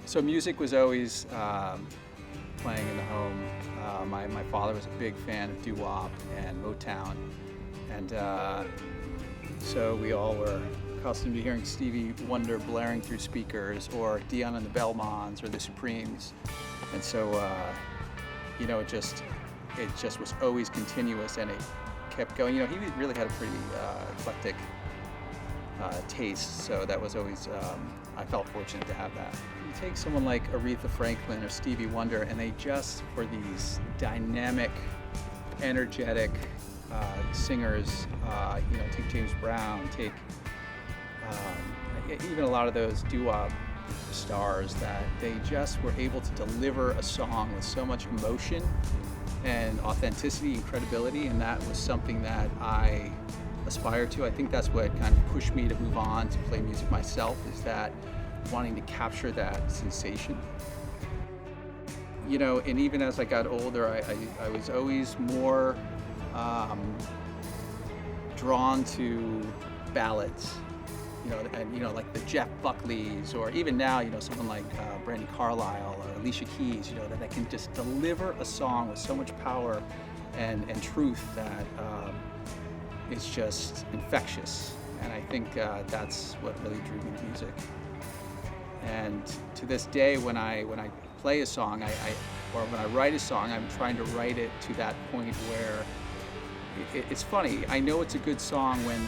So music was always playing in the home. My father was a big fan of doo-wop and Motown, and so we all were accustomed to hearing Stevie Wonder blaring through speakers, or Dion and the Belmonts, or the Supremes, and so it just was always continuous, and it kept going. He really had a pretty eclectic taste, so that was always, I felt fortunate to have that. You take someone like Aretha Franklin or Stevie Wonder, and they just, for these dynamic, energetic singers, take James Brown, take even a lot of those doo-wop stars, that they just were able to deliver a song with so much emotion and authenticity and credibility, and that was something that I aspire to. I think that's what kind of pushed me to move on to play music myself, is that wanting to capture that sensation. And even as I got older, I was always more drawn to ballads, and like the Jeff Buckleys, or even now, someone like Brandi Carlile or Alicia Keys, that can just deliver a song with so much power and truth that it's just infectious. And I think that's what really drew me to music. And to this day, when I play a song, or when I write a song, I'm trying to write it to that point where it's funny. I know it's a good song when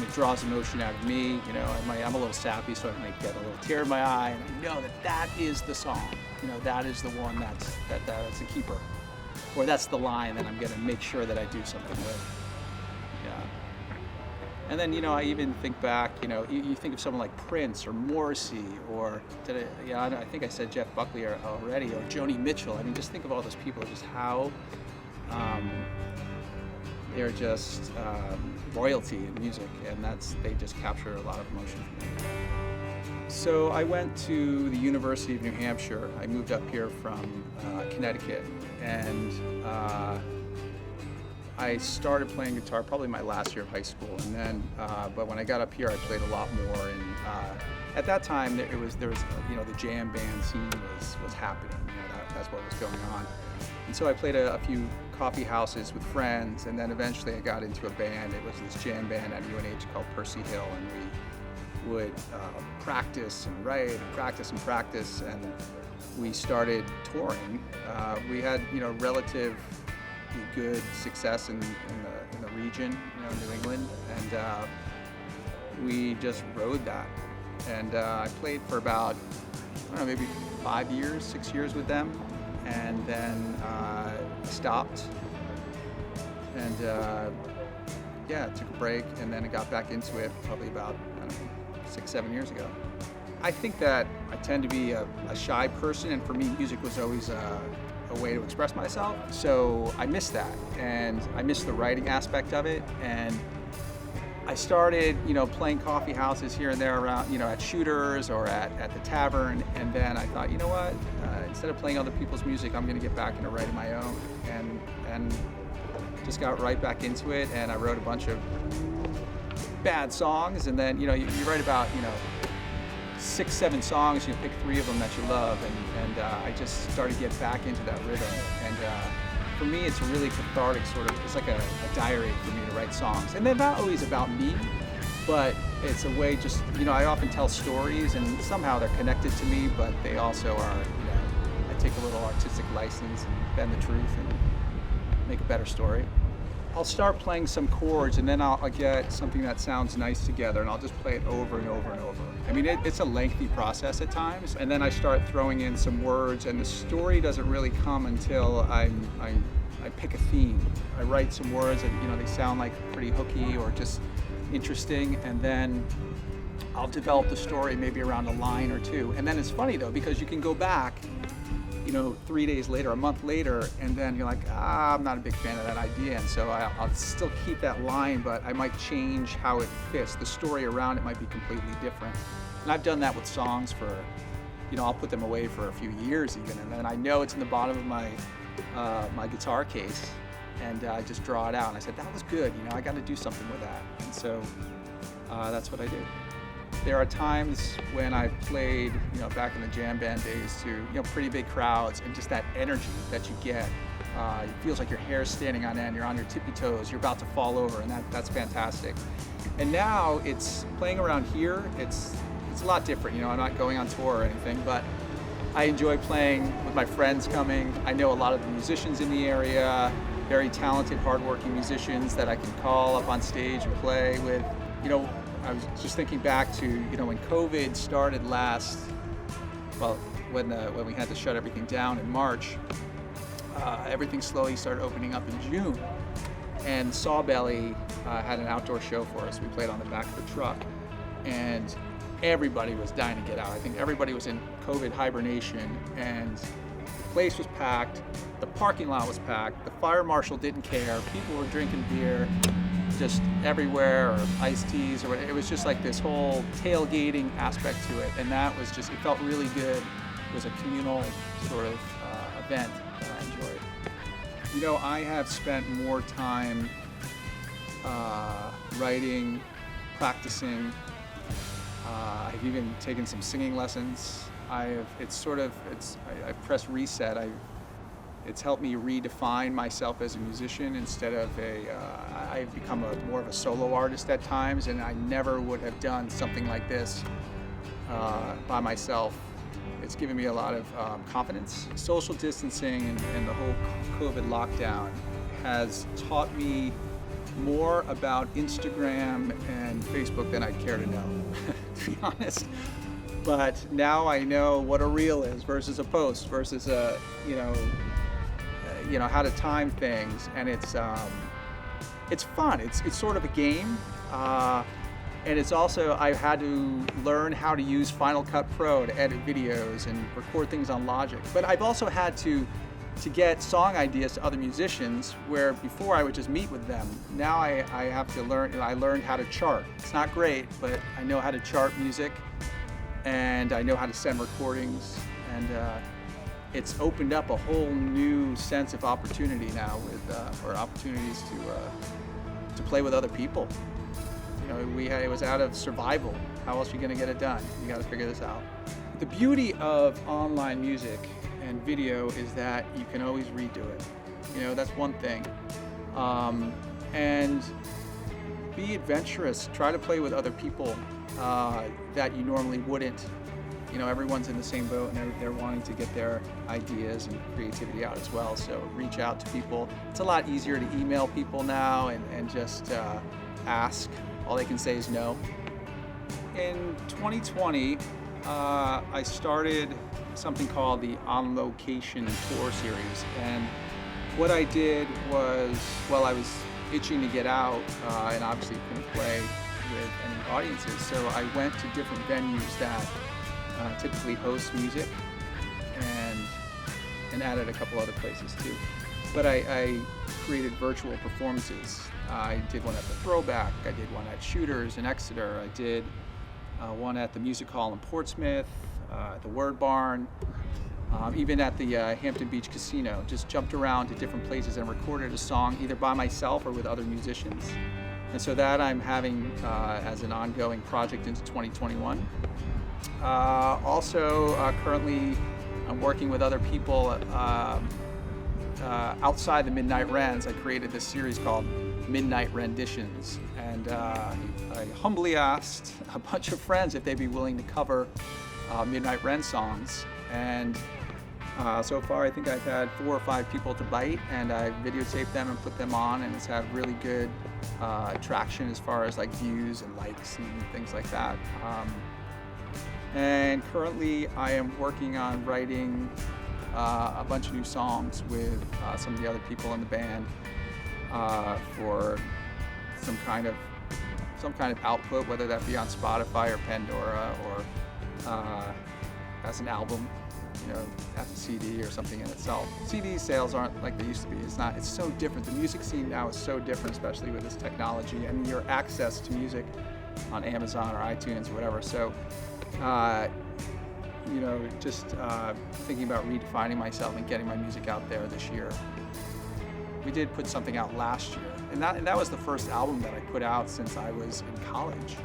it draws emotion out of me. I'm a little sappy, so I might get a little tear in my eye, and I know that is the song. That is the one that's a keeper, or that's the line that I'm going to make sure that I do something with. Yeah. And then, I even think back, you think of someone like Prince or Morrissey, or I think I said Jeff Buckley already, or Joni Mitchell. I mean, just think of all those people, just how they're just royalty in music, and they just capture a lot of emotion for me. So I went to the University of New Hampshire. I moved up here from Connecticut, and I started playing guitar probably my last year of high school, and then, but when I got up here, I played a lot more. And at that time, there was the jam band scene was happening. That's what was going on. And so I played a few coffee houses with friends, and then eventually I got into a band. It was this jam band at UNH called Percy Hill, and we would practice and write and practice, and we started touring. We had relative good success in the region, New England, and we just rode that. And I played for about, maybe 6 years with them, and then stopped, and took a break, and then I got back into it probably about 6-7 years ago. I think that I tend to be a shy person, and for me, music was always a way to express myself. So I miss that, and I miss the writing aspect of it. And I started, playing coffee houses here and there around, at Shooters or at the tavern. And then I thought, you know what? Instead of playing other people's music, I'm going to get back into writing my own. And just got right back into it. And I wrote a bunch of bad songs. And then, you write about, 6-7 songs, you pick 3 of them that you love, and I just started to get back into that rhythm. And for me, it's a really cathartic it's like a diary for me to write songs. And they're not always about me, but it's a way I often tell stories, and somehow they're connected to me, but they also are, I take a little artistic license and bend the truth and make a better story. I'll start playing some chords, and then I'll get something that sounds nice together, and I'll just play it over and over and over. I mean, it's a lengthy process at times, and then I start throwing in some words, and the story doesn't really come until I pick a theme. I write some words that, they sound like pretty hooky or just interesting, and then I'll develop the story maybe around a line or two. And then it's funny, though, because you can go back 3 days later, a month later, and then you're like, I'm not a big fan of that idea. And so I'll still keep that line, but I might change how it fits. The story around it might be completely different. And I've done that with songs for, I'll put them away for a few years even, and then I know it's in the bottom of my guitar case, and I just draw it out. And I said, that was good, I got to do something with that. And so that's what I did. There are times when I've played, back in the jam band days to, pretty big crowds, and just that energy that you get. It feels like your hair's standing on end, you're on your tippy toes, you're about to fall over, and that's fantastic. And now it's playing around here, it's a lot different. I'm not going on tour or anything, but I enjoy playing with my friends coming. I know a lot of the musicians in the area, very talented, hardworking musicians that I can call up on stage and play with. I was just thinking back to, when COVID started last, when we had to shut everything down in March, everything slowly started opening up in June. And Sawbelly had an outdoor show for us. We played on the back of the truck, and everybody was dying to get out. I think everybody was in COVID hibernation, and the place was packed, the parking lot was packed, the fire marshal didn't care, people were drinking beer just everywhere, or iced teas, or it was just like this whole tailgating aspect to it, and that was just, it felt really good. It was a communal sort of event that I enjoyed. I have spent more time writing, practicing. I've even taken some singing lessons. I've pressed reset. It's helped me redefine myself as a musician instead of I've become more of a solo artist at times, and I never would have done something like this by myself. It's given me a lot of confidence. Social distancing and the whole COVID lockdown has taught me more about Instagram and Facebook than I'd care to know, to be honest. But now I know what a reel is versus a post versus how to time things, and it's fun. It's sort of a game, and it's also, I've had to learn how to use Final Cut Pro to edit videos and record things on Logic. But I've also had to get song ideas to other musicians, where before I would just meet with them. Now I have to learn. I learned how to chart. It's not great, but I know how to chart music, and I know how to send recordings, and it's opened up a whole new sense of opportunity now for opportunities to play with other people. It was out of survival. How else are you going to get it done? You got to figure this out. The beauty of online music and video is that you can always redo it. That's one thing. And be adventurous. Try to play with other people that you normally wouldn't. Everyone's in the same boat, and they're wanting to get their ideas and creativity out as well. So reach out to people. It's a lot easier to email people now and just ask. All they can say is no. In 2020, I started something called the On Location Tour Series. And what I did was, I was itching to get out and obviously couldn't play with any audiences. So I went to different venues that typically host music, and added a couple other places too. But I created virtual performances. I did one at the Throwback, I did one at Shooters in Exeter, I did one at the Music Hall in Portsmouth, at the Word Barn, even at the Hampton Beach Casino. Just jumped around to different places and recorded a song either by myself or with other musicians. And so that I'm having as an ongoing project into 2021. Currently I'm working with other people outside the Midnight Wrens. I created this series called Midnight Renditions, and I humbly asked a bunch of friends if they'd be willing to cover Midnight Wren songs, and so far I think I've had 4 or 5 people to bite, and I've videotaped them and put them on, and it's had really good traction as far as like views and likes and things like that. And currently I am working on writing a bunch of new songs with some of the other people in the band for some kind of output, whether that be on Spotify or Pandora or as an album, as a CD or something in itself. CD sales aren't like they used to be. It's so different. The music scene now is so different, especially with this technology and your access to music on Amazon or iTunes or whatever. So just thinking about redefining myself and getting my music out there this year. We did put something out last year, and that was the first album that I put out since I was in college.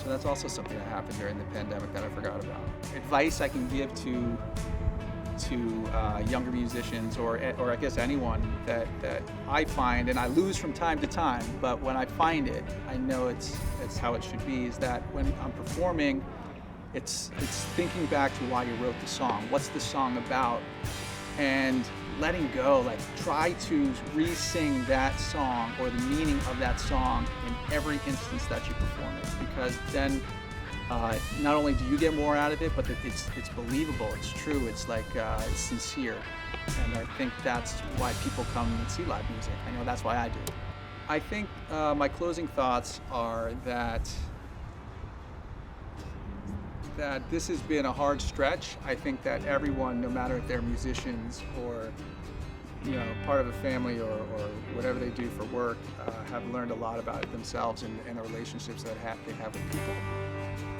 So So that's also something that happened during the pandemic that I forgot about. Advice I can give to younger musicians, or I guess anyone that I find, and I lose from time to time, but when I find it, I know it's how it should be, is that when I'm performing, it's thinking back to why you wrote the song. What's the song about? And letting go, like try to re-sing that song or the meaning of that song in every instance that you perform it, because then not only do you get more out of it, but it's believable, it's true, it's like it's sincere. And I think that's why people come and see live music. I know that's why I do. I think my closing thoughts are that this has been a hard stretch. I think that everyone, no matter if they're musicians or part of a family or whatever they do for work, have learned a lot about it themselves and the relationships that they have with people.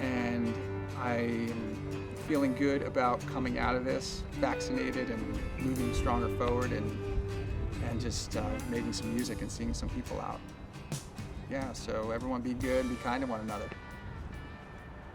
And I am feeling good about coming out of this, vaccinated and moving stronger forward, and just making some music and seeing some people out. Yeah, so everyone be good and be kind to one another.